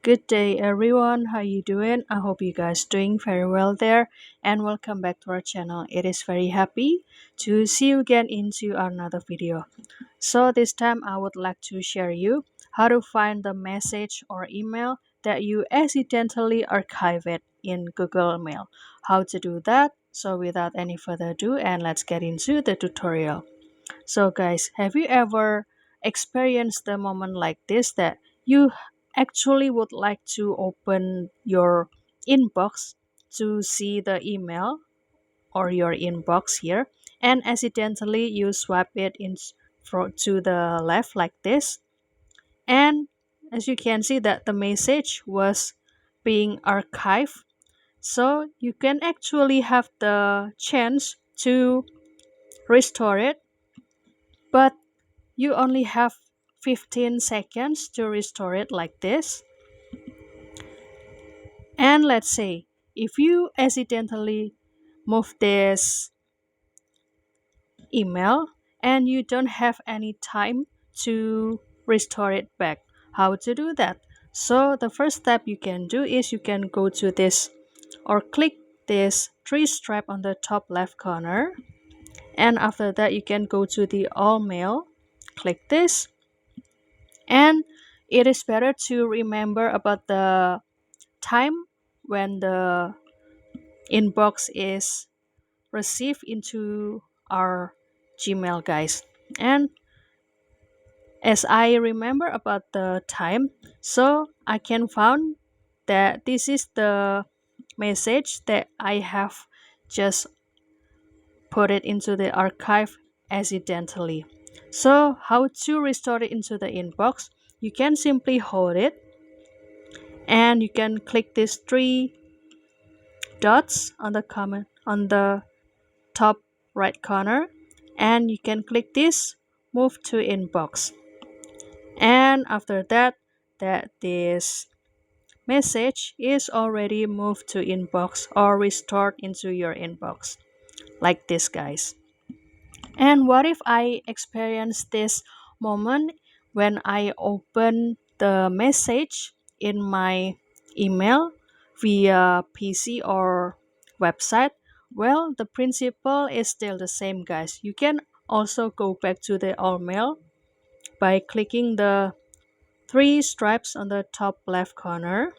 Good day everyone, how you doing? I hope you guys doing very well there and welcome back to our channel. It is very happy to see you again into another video. So this time I would like to share you how to find the message or email that you accidentally archived in Google Mail. How to do that? So without any further ado, and let's get into the tutorial. So, guys, have you ever experienced the moment like this that you actually would like to open your inbox to see the email or your inbox here, and accidentally you swipe it to the left like this, and as you can see that the message was being archived, so you can actually have the chance to restore it, but you only have 15 seconds to restore it like this. And let's say if you accidentally move this email and you don't have any time to restore it back, how to do that? So the first step you can do is you can go to this or click this three stripe on the top left corner, and after that you can go to the all mail, click this, and it is better to remember about the time when the inbox is received into our Gmail, guys. And as I remember about the time, so I can found that this is the message that I have just put it into the archive accidentally. So how to restore it into the inbox? You can simply hold it and you can click these three dots on the top right corner, and you can click this move to inbox, and after that this message is already moved to inbox or restored into your inbox like this, guys. And what if I experience this moment when I open the message in my email via PC or website? Well, the principle is still the same, guys. You can also go back to the all mail by clicking the three stripes on the top left corner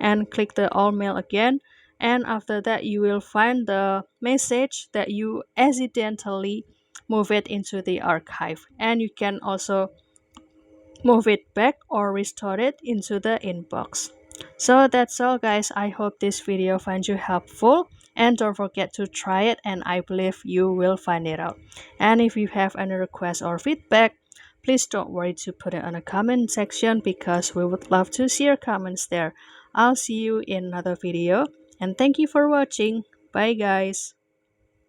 and click the all mail again, and after that you will find the message that you accidentally move it into the archive, and you can also move it back or restore it into the inbox. So that's all, guys. I hope this video finds you helpful, and don't forget to try it, and I believe you will find it out. And if you have any requests or feedback, please don't worry to put it on the comment section because we would love to see your comments there. I'll see you in another video, and thank you for watching. Bye, guys.